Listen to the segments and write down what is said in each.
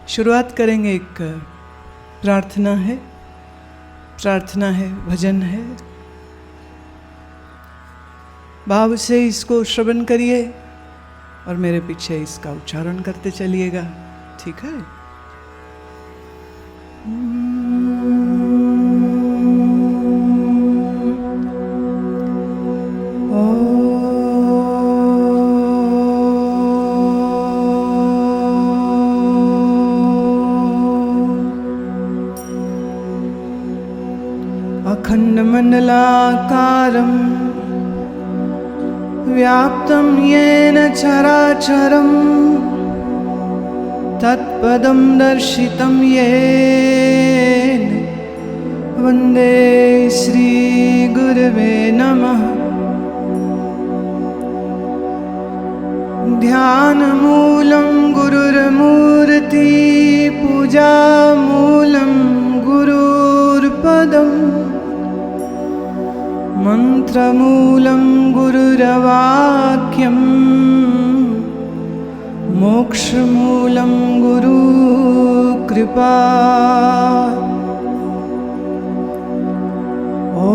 शुरुआत करेंगे। एक प्रार्थना है, भजन है। भाव से इसको श्रवण करिए और मेरे पीछे इसका उच्चारण करते चलिएगा, ठीक है? अखण्डमण्डलाकारं व्याप्तं येन चराचरं तत्पदं दर्शितं येन वन्दे श्रीगुरवे नमः। ध्यानमूलं गुरुर्मूर्ति पूजामूलं गुरुर्पदम् मन्त्रमूलं गुरुरवाक्यं मोक्षमूलं गुरुकृपा। ॐ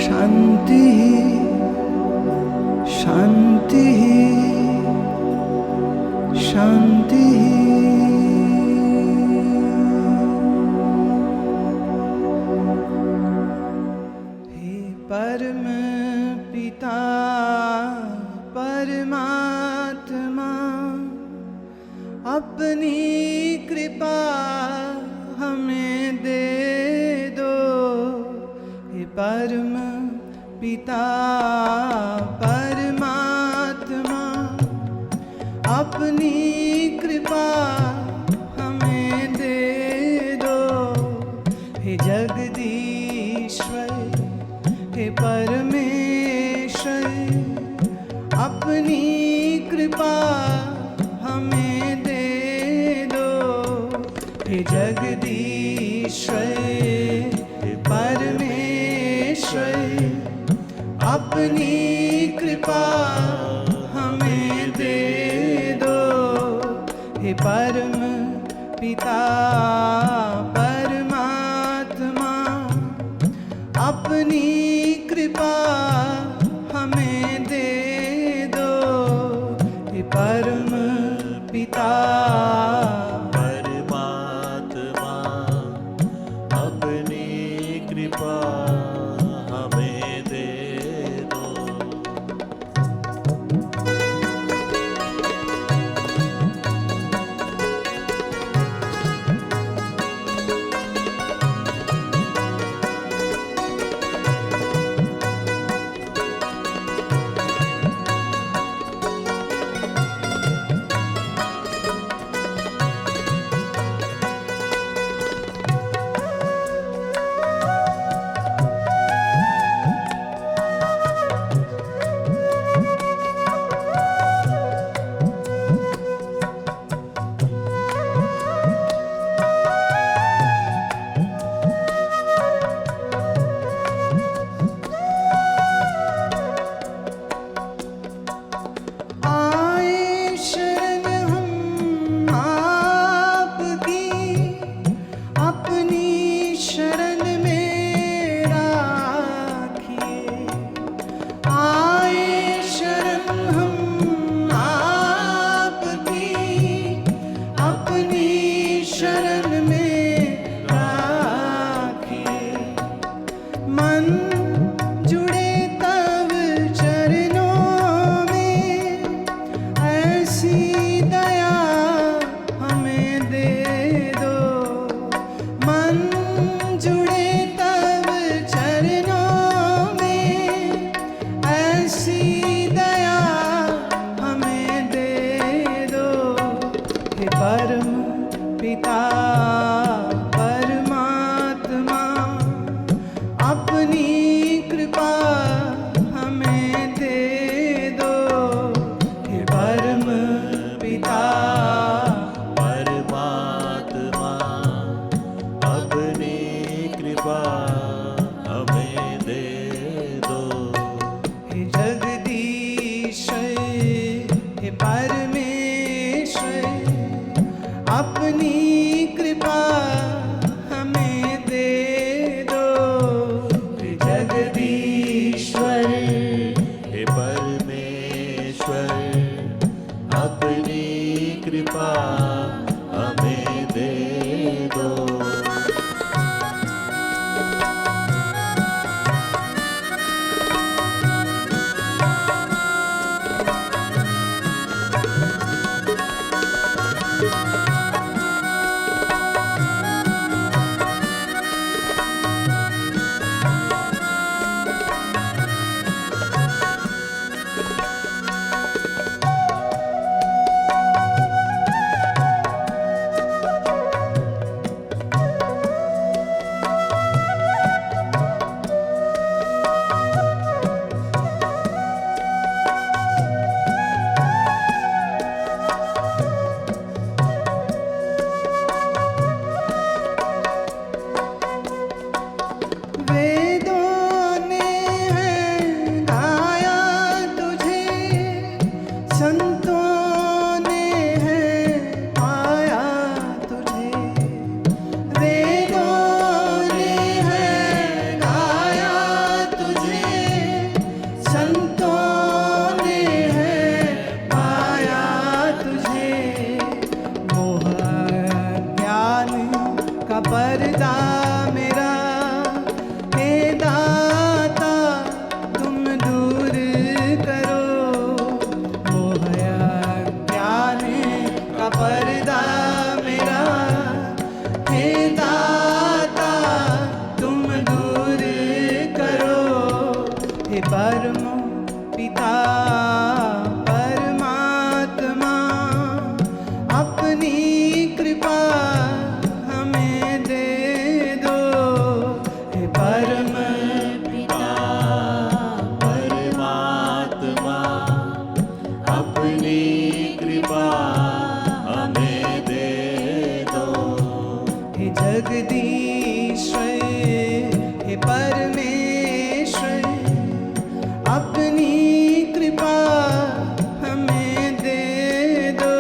शान्तिः शान्तिः शान्तिः। परम पिता परमात्मा अपनी कृपा हमें दे दो। हे परम पिता परमात्मा अपनी कृपा हमें दे दो। हे जगदीश्वर हे परमेश्वर अपनी कृपा हमें दे दो। हे जगदीश्वर हे परमेश्वर अपनी कृपा हमें दे दो। हे परम पिता परमात्मा अपनी कृपा हमें दे दो। हे परम पिता परमात्मा अपनी कृपा हमें दे दो। जगदीश परमेश्वर अपनी कृपा हमें दे दो। हे जगदीश्वर हे परमेश्वर अपनी कृपा हमें दे दो। वेदों ने है गाया तुझे, संतों ने है पाया तुझे। वेदों ने है गाया तुझे, संतों ने है पाया तुझे। मोह ज्ञान का पर्दा मेरा हे दाता तुम दूर करो। मोह ज्ञान का पर्दा मेरा हे दाता तुम दूर करो। हे परम पिता परमात्मा अपनी कृपा हमें दे दो। हे परम पिता परमात्मा अपनी कृपा हमें दे दो। हे जगदीश्वर हे परमेश्वर अपनी कृपा हमें दे दो।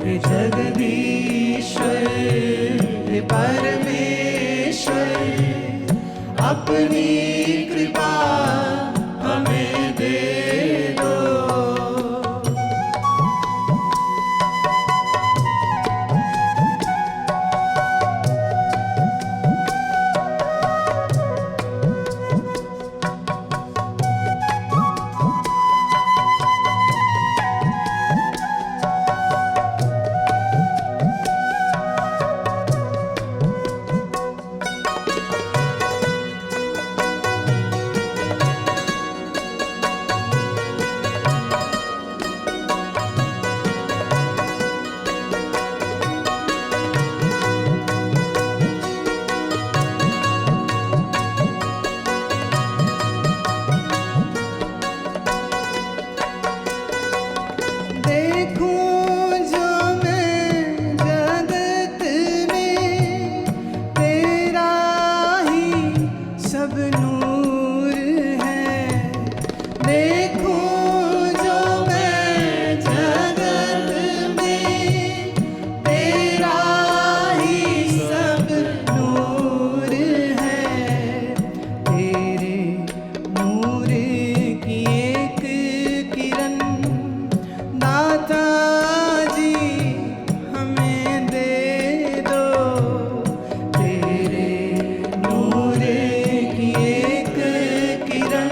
हे जगदीश्वर हे परमेश्वर अपनी कृपा हमें दे दो। देखूं जो मैं जगत में तेरा ही सब नूर है। देखूं जो मैं जगत में तेरा ही सब नूर है। तेरे नूर की एक किरण दाता जी हमें दे दो। तेरे नूर की एक किरण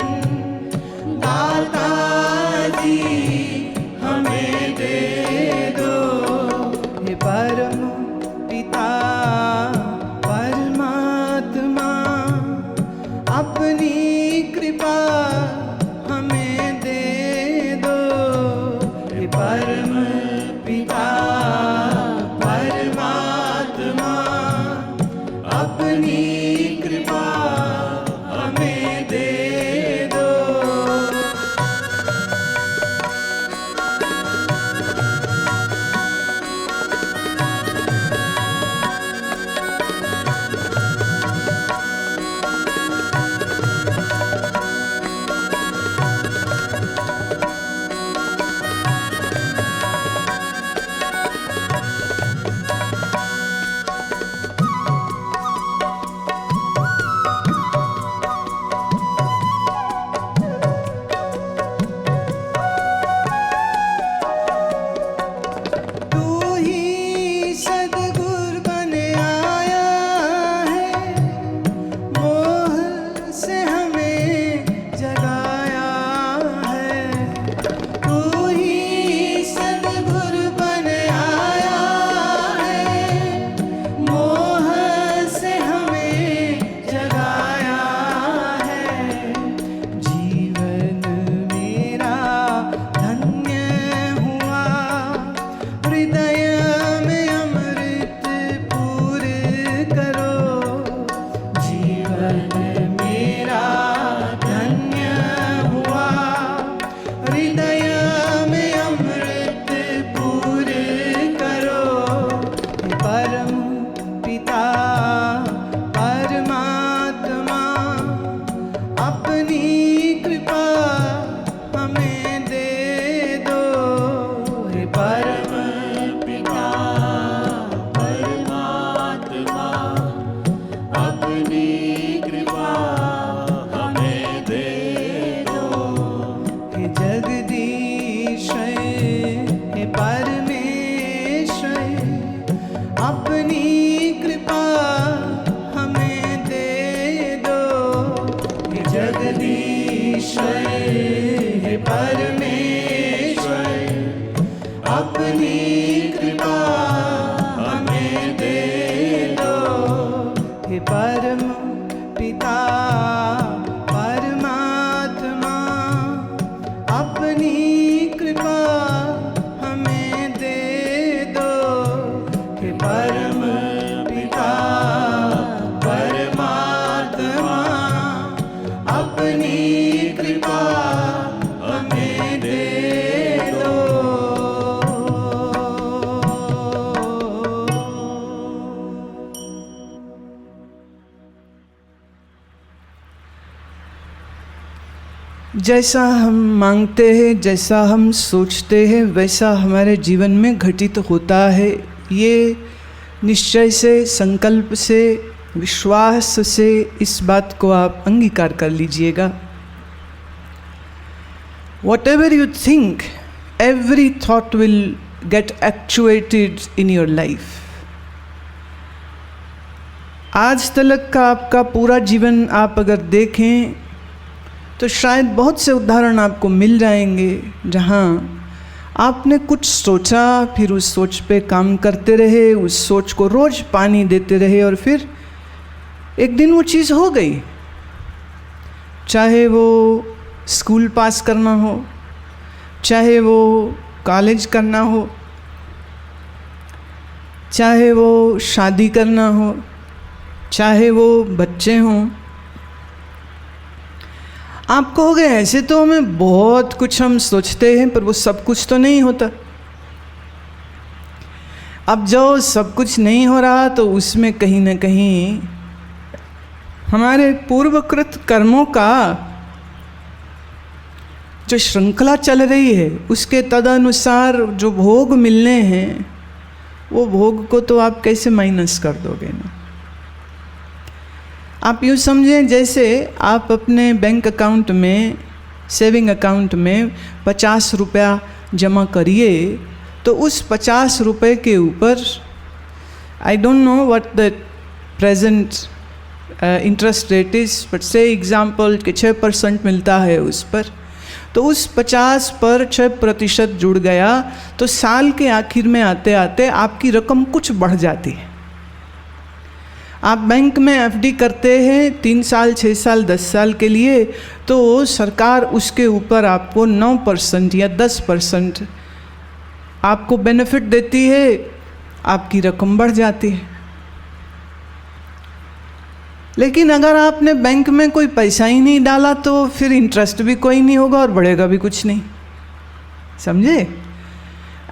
दाता जी हमें दे दो। हे परम पिता परमात्मा अपनी कृपा हमें दे दो। हे परम पिता परमात्मा अपनी कृपा हमें दे दो। हृदय में अमृत पूर करो, जीवन मेरा धन्य हुआ। हृदय में अमृत पूर करो, परम पिता परमात्मा अपनी कृपा हमें दे दो। हे परम पिता परमात्मा अपनी कृपा हमें दे दो। हे जगदीश हे परमेश्वर अपनी कृपा हमें दे दो। हे जगदीश हे परमेश्वर अपनी कृपा हमें दे दो। हे परम पिता परमात्मा अपनी कृपा हमें दे दो। हे परम पिता परमात्मा अपनी कृपा हमें दे दो। जैसा हम मांगते हैं, जैसा हम सोचते हैं, वैसा हमारे जीवन में घटित होता है। ये निश्चय से, संकल्प से, विश्वास से इस बात को आप अंगीकार कर लीजिएगा। Whatever you think, every thought will get actuated in your life. आज तक का आपका पूरा जीवन आप अगर देखें तो शायद बहुत से उदाहरण आपको मिल जाएंगे जहाँ आपने कुछ सोचा, फिर उस सोच पे काम करते रहे, उस सोच को रोज़ पानी देते रहे और फिर एक दिन वो चीज़ हो गई। चाहे वो स्कूल पास करना हो, चाहे वो कॉलेज करना हो, चाहे वो शादी करना हो, चाहे वो बच्चे हों। आप कहोगे ऐसे तो हमें बहुत कुछ हम सोचते हैं पर वो सब कुछ तो नहीं होता। अब जो सब कुछ नहीं हो रहा तो उसमें कहीं ना कहीं हमारे पूर्वकृत कर्मों का जो श्रृंखला चल रही है उसके तदनुसार जो भोग मिलने हैं वो भोग को तो आप कैसे माइनस कर दोगे ना। आप यूँ समझें जैसे आप अपने बैंक अकाउंट में, सेविंग अकाउंट में 50 रुपया जमा करिए तो उस 50 रुपये के ऊपर I don't know what the present interest rate is, but से एग्ज़ाम्पल कि 6% मिलता है उस पर, तो उस 50 पर 6% जुड़ गया तो साल के आखिर में आते आते आपकी रकम कुछ बढ़ जाती है। आप बैंक में एफडी करते हैं 3 साल, 6 साल, 10 साल के लिए, तो सरकार उसके ऊपर आपको 9% या 10% आपको बेनिफिट देती है, आपकी रकम बढ़ जाती है। लेकिन अगर आपने बैंक में कोई पैसा ही नहीं डाला तो फिर इंटरेस्ट भी कोई नहीं होगा और बढ़ेगा भी कुछ नहीं। समझे?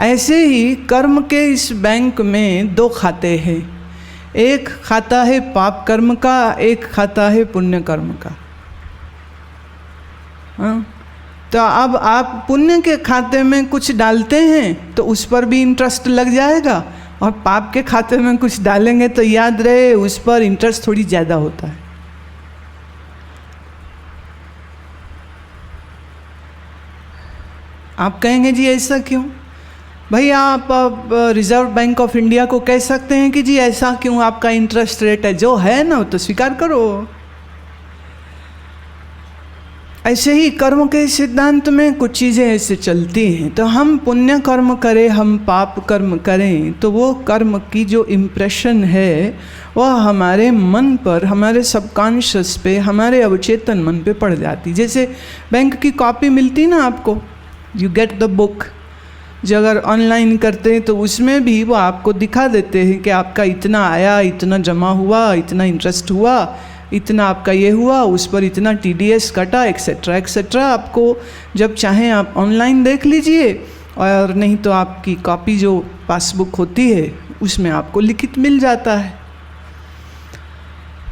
ऐसे ही कर्म के इस बैंक में 2 खाते हैं, एक खाता है पाप कर्म का, एक खाता है पुण्य कर्म का। हाँ, तो अब आप पुण्य के खाते में कुछ डालते हैं तो उस पर भी इंटरेस्ट लग जाएगा, और पाप के खाते में कुछ डालेंगे तो याद रहे उस पर इंटरेस्ट थोड़ी ज़्यादा होता है। आप कहेंगे जी ऐसा क्यों? भाई आप रिजर्व बैंक ऑफ इंडिया को कह सकते हैं कि जी ऐसा क्यों, आपका इंटरेस्ट रेट है जो है ना वो तो स्वीकार करो। ऐसे ही कर्म के सिद्धांत में कुछ चीज़ें ऐसे चलती हैं, तो हम पुण्य कर्म करें, हम पाप कर्म करें, तो वो कर्म की जो इम्प्रेशन है वह हमारे मन पर, हमारे सबकॉन्शियस पे, हमारे अवचेतन मन पे पड़ जाती। जैसे बैंक की कॉपी मिलती ना आपको, यू गेट द बुक, जो अगर ऑनलाइन करते हैं तो उसमें भी वो आपको दिखा देते हैं कि आपका इतना आया, इतना जमा हुआ, इतना इंटरेस्ट हुआ, इतना आपका ये हुआ, उस पर इतना TDS कटा, एक्सेट्रा एक्सेट्रा। आपको जब चाहें आप ऑनलाइन देख लीजिए, और नहीं तो आपकी कॉपी जो पासबुक होती है उसमें आपको लिखित मिल जाता है।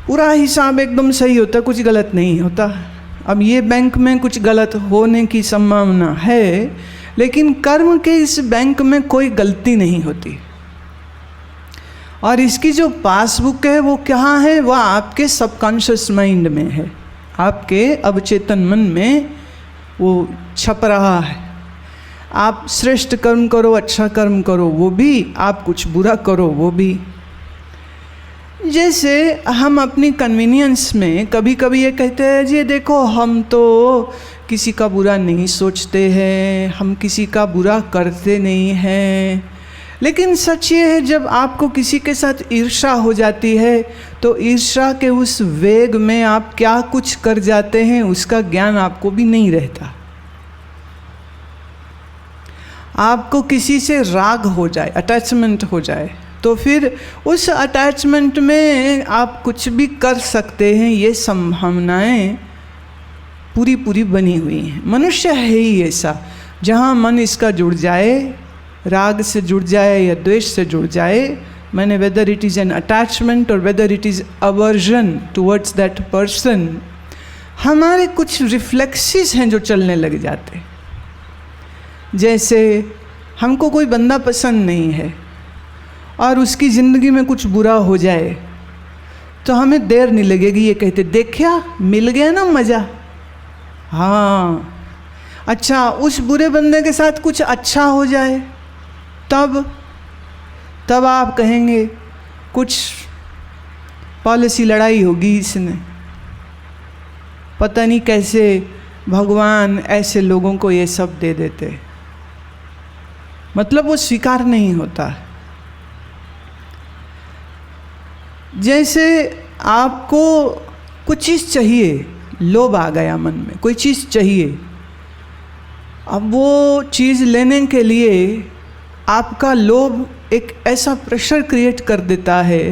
पूरा हिसाब एकदम सही होता, कुछ गलत नहीं होता। अब ये बैंक में कुछ गलत होने की संभावना है, लेकिन कर्म के इस बैंक में कोई गलती नहीं होती। और इसकी जो पासबुक है वो कहाँ है? वह आपके सबकॉन्शियस माइंड में है, आपके अवचेतन मन में वो छप रहा है। आप श्रेष्ठ कर्म करो, अच्छा कर्म करो वो भी, आप कुछ बुरा करो वो भी। जैसे हम अपनी कन्वीनियंस में कभी कभी ये कहते हैं, जी देखो हम तो किसी का बुरा नहीं सोचते हैं, हम किसी का बुरा करते नहीं हैं। लेकिन सच ये है, जब आपको किसी के साथ ईर्ष्या हो जाती है तो ईर्ष्या के उस वेग में आप क्या कुछ कर जाते हैं उसका ज्ञान आपको भी नहीं रहता। आपको किसी से राग हो जाए, अटैचमेंट हो जाए, तो फिर उस अटैचमेंट में आप कुछ भी कर सकते हैं, ये संभावनाएं पूरी पूरी बनी हुई हैं। मनुष्य है ही ऐसा, जहाँ मन इसका जुड़ जाए, राग से जुड़ जाए या द्वेष से जुड़ जाए, मैंने whether it is an attachment और whether it is aversion towards that person, हमारे कुछ रिफ्लेक्सेस हैं जो चलने लग जाते। जैसे हमको कोई बंदा पसंद नहीं है और उसकी ज़िंदगी में कुछ बुरा हो जाए तो हमें देर नहीं लगेगी ये कहते, देखा मिल गया ना मज़ा। हाँ, अच्छा उस बुरे बंदे के साथ कुछ अच्छा हो जाए तब आप कहेंगे कुछ पॉलिसी लड़ाई होगी इसने, पता नहीं कैसे भगवान ऐसे लोगों को ये सब दे देते। मतलब वो स्वीकार नहीं होता। जैसे आपको कुछ चीज़ चाहिए, लोभ आ गया मन में, कोई चीज़ चाहिए, अब वो चीज़ लेने के लिए आपका लोभ एक ऐसा प्रेशर क्रिएट कर देता है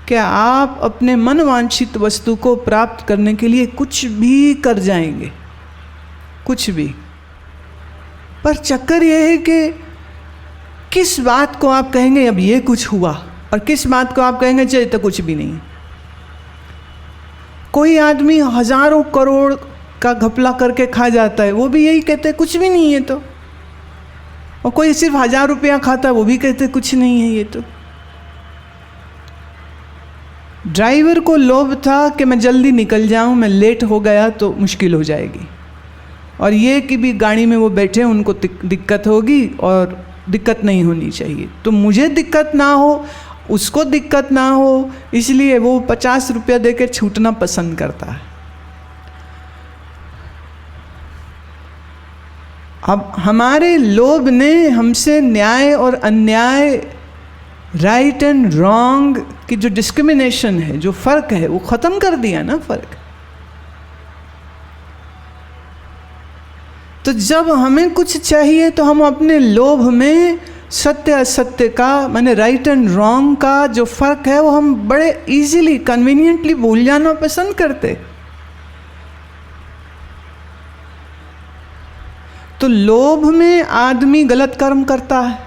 कि आप अपने मन वांछित वस्तु को प्राप्त करने के लिए कुछ भी कर जाएंगे, कुछ भी। पर चक्कर ये है कि किस बात को आप कहेंगे अब ये कुछ हुआ, और किस बात को आप कहेंगे चलिए तो कुछ भी नहीं। कोई आदमी हजारों करोड़ का घपला करके खा जाता है, वो भी यही कहते हैं कुछ भी नहीं है तो। और कोई सिर्फ 1000 रुपया खाता है, वो भी कहते हैं कुछ नहीं है ये तो। ड्राइवर को लोभ था कि मैं जल्दी निकल जाऊं, मैं लेट हो गया तो मुश्किल हो जाएगी, और ये कि भी गाड़ी में वो बैठे उनको दिक्कत होगी और दिक्कत नहीं होनी चाहिए, तो मुझे दिक्कत ना हो, उसको दिक्कत ना हो, इसलिए वो 50 रुपया दे के छूटना पसंद करता है। अब हमारे लोभ ने हमसे न्याय और अन्याय, राइट एंड रॉन्ग की जो डिस्क्रिमिनेशन है, जो फ़र्क है, वो ख़त्म कर दिया ना फ़र्क। तो जब हमें कुछ चाहिए तो हम अपने लोभ में सत्य असत्य का, माने राइट एंड रॉन्ग का जो फ़र्क है, वो हम बड़े इजीली कन्वीनियंटली भूल जाना पसंद करते। तो लोभ में आदमी गलत कर्म करता है,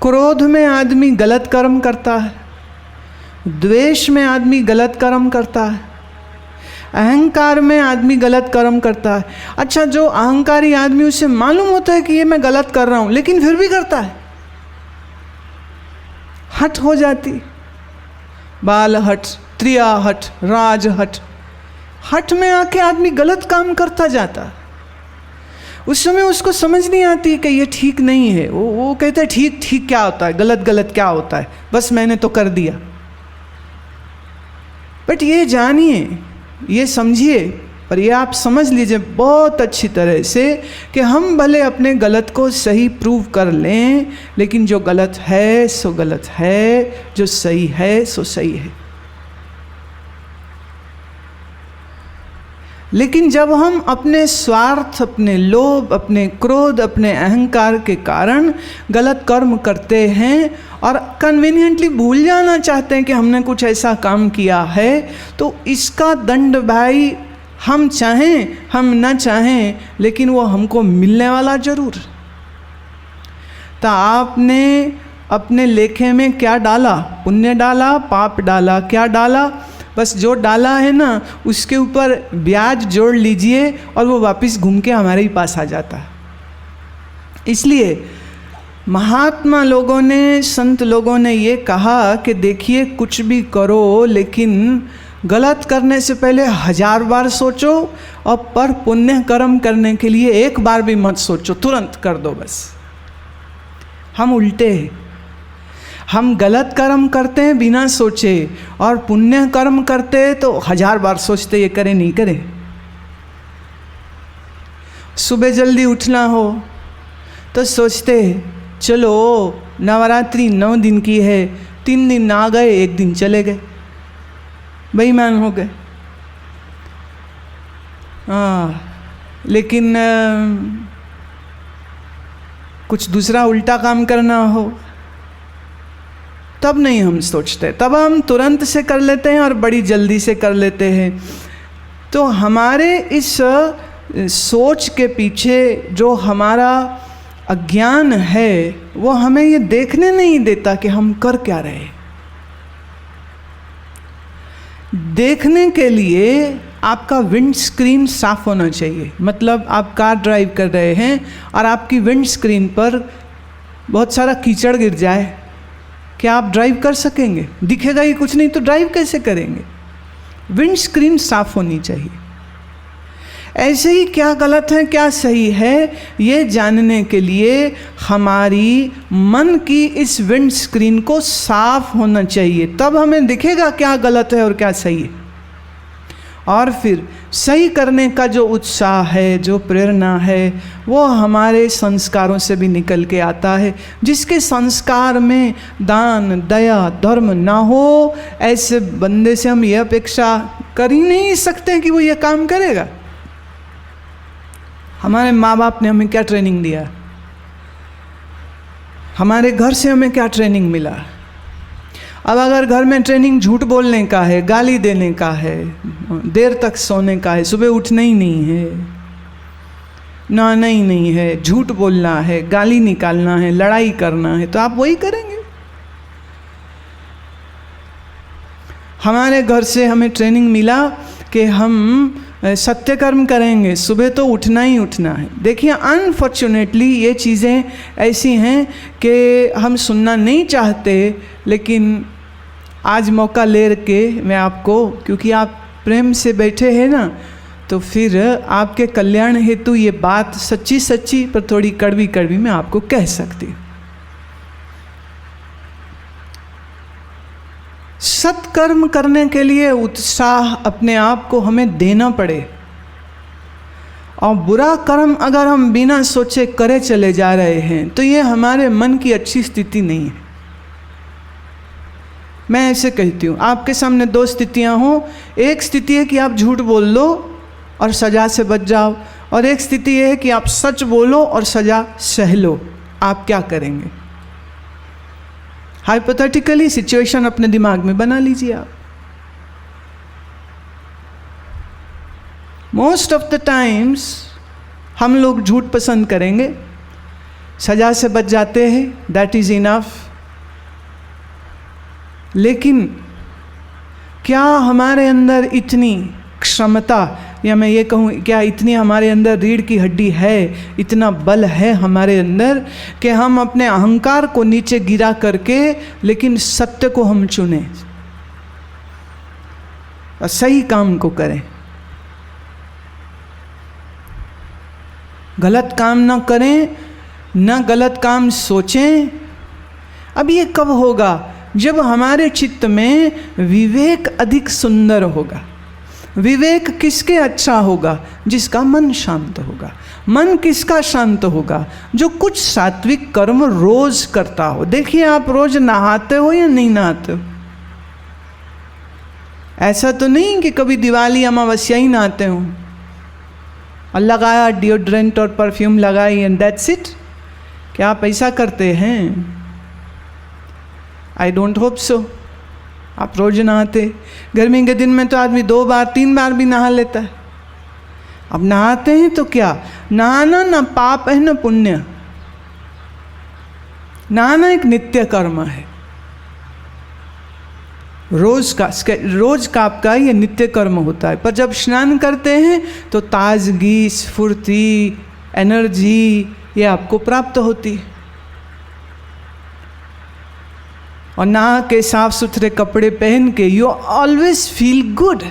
क्रोध में आदमी गलत कर्म करता है, द्वेष में आदमी गलत कर्म करता है, अहंकार में आदमी गलत कर्म करता है। अच्छा, जो अहंकारी आदमी, उसे मालूम होता है कि ये मैं गलत कर रहा हूँ, लेकिन फिर भी करता है, हठ हो जाती, बाल हठ, त्रिया हठ, राज हठ, हठ में आके आदमी गलत काम करता जाता। उस समय उसको समझ नहीं आती कि ये ठीक नहीं है। वो कहता है ठीक ठीक क्या होता है, गलत गलत क्या होता है, बस मैंने तो कर दिया। बट ये जानिए, ये समझिए, पर ये आप समझ लीजिए बहुत अच्छी तरह से कि हम भले अपने गलत को सही प्रूव कर लें, लेकिन जो गलत है सो गलत है, जो सही है सो सही है। लेकिन जब हम अपने स्वार्थ, अपने लोभ, अपने क्रोध, अपने अहंकार के कारण गलत कर्म करते हैं और कन्वीनियंटली भूल जाना चाहते हैं कि हमने कुछ ऐसा काम किया है, तो इसका दंड भाई हम चाहें हम ना चाहें लेकिन वो हमको मिलने वाला जरूर। तो आपने अपने लेखे में क्या डाला? पुण्य डाला, पाप डाला, क्या डाला? बस जो डाला है ना उसके ऊपर ब्याज जोड़ लीजिए और वो वापस घूम के हमारे ही पास आ जाता है। इसलिए महात्मा लोगों ने, संत लोगों ने ये कहा कि देखिए कुछ भी करो लेकिन गलत करने से पहले 1000 बार सोचो और पर पुण्य कर्म करने के लिए एक बार भी मत सोचो, तुरंत कर दो बस। हम उल्टे हैं, हम गलत कर्म करते हैं बिना सोचे और पुण्य कर्म करते हैं तो 1000 बार सोचते ये करें नहीं करें। सुबह जल्दी उठना हो तो सोचते चलो नवरात्रि 9 दिन की है, 3 दिन आ गए, 1 दिन चले गए, बेईमान हो गए। लेकिन कुछ दूसरा उल्टा काम करना हो तब नहीं हम सोचते, तब हम तुरंत से कर लेते हैं और बड़ी जल्दी से कर लेते हैं। तो हमारे इस सोच के पीछे जो हमारा अज्ञान है वो हमें ये देखने नहीं देता कि हम कर क्या रहे। देखने के लिए आपका विंड स्क्रीन साफ होना चाहिए। मतलब आप कार ड्राइव कर रहे हैं और आपकी विंड स्क्रीन पर बहुत सारा कीचड़ गिर जाए, क्या आप ड्राइव कर सकेंगे? दिखेगा ही कुछ नहीं तो ड्राइव कैसे करेंगे? विंड स्क्रीन साफ होनी चाहिए। ऐसे ही क्या गलत है क्या सही है ये जानने के लिए हमारी मन की इस विंड स्क्रीन को साफ होना चाहिए, तब हमें दिखेगा क्या गलत है और क्या सही है। और फिर सही करने का जो उत्साह है, जो प्रेरणा है, वो हमारे संस्कारों से भी निकल के आता है। जिसके संस्कार में दान, दया, धर्म ना हो, ऐसे बंदे से हम ये अपेक्षा कर ही नहीं सकते कि वो ये काम करेगा। हमारे माँ बाप ने हमें क्या ट्रेनिंग दिया? हमारे घर से हमें क्या ट्रेनिंग मिला? अब अगर घर में ट्रेनिंग झूठ बोलने का है, गाली देने का है, देर तक सोने का है, सुबह उठना ही नहीं है, नहाना ही नहीं है, झूठ बोलना है, गाली निकालना है, लड़ाई करना है, तो आप वही करेंगे। हमारे घर से हमें ट्रेनिंग मिला कि हम सत्य कर्म करेंगे, सुबह तो उठना ही उठना है। देखिए अनफॉर्चुनेटली ये चीज़ें ऐसी हैं कि हम सुनना नहीं चाहते, लेकिन आज मौका ले के मैं आपको, क्योंकि आप प्रेम से बैठे हैं ना, तो फिर आपके कल्याण हेतु ये बात सच्ची सच्ची पर थोड़ी कड़वी कड़वी मैं आपको कह सकती हूँ। सत्कर्म करने के लिए उत्साह अपने आप को हमें देना पड़े, और बुरा कर्म अगर हम बिना सोचे करे चले जा रहे हैं तो ये हमारे मन की अच्छी स्थिति नहीं है। मैं ऐसे कहती हूँ, आपके सामने 2 स्थितियाँ हों, एक स्थिति है कि आप झूठ बोल लो और सज़ा से बच जाओ, और एक स्थिति ये है कि आप सच बोलो और सज़ा सह लो। आप क्या करेंगे? हाइपोथेटिकली सिचुएशन अपने दिमाग में बना लीजिए आप। मोस्ट ऑफ द टाइम्स हम लोग झूठ पसंद करेंगे, सजा से बच जाते हैं, दैट इज इनफ। लेकिन क्या हमारे अंदर इतनी क्षमता, या मैं ये कहूँ क्या इतनी हमारे अंदर रीढ़ की हड्डी है, इतना बल है हमारे अंदर कि हम अपने अहंकार को नीचे गिरा करके लेकिन सत्य को हम चुनें और सही काम को करें, गलत काम ना करें, ना गलत काम सोचें। अब ये कब होगा? जब हमारे चित्त में विवेक अधिक सुंदर होगा। विवेक किसके अच्छा होगा? जिसका मन शांत होगा। मन किसका शांत होगा? जो कुछ सात्विक कर्म रोज करता हो। देखिए आप रोज नहाते हो या नहीं नहाते हो? ऐसा तो नहीं कि कभी दिवाली अमावस्या ही नहाते हो। और लगाया डिओड्रेंट और परफ्यूम लगाई एंड दैट्स इट? क्या आप ऐसा करते हैं? I don't hope so. आप रोज नहाते, गर्मी के दिन में तो आदमी 2 बार 3 बार भी नहा लेता है। अब नहाते हैं तो क्या, नहाना ना पाप है ना पुण्य, नहाना एक नित्य कर्म है। रोज का आपका ये नित्य कर्म होता है। पर जब स्नान करते हैं तो ताजगी, स्फूर्ति, एनर्जी ये आपको प्राप्त होती है। और नहा के साफ सुथरे कपड़े पहन के यू ऑलवेज फील गुड।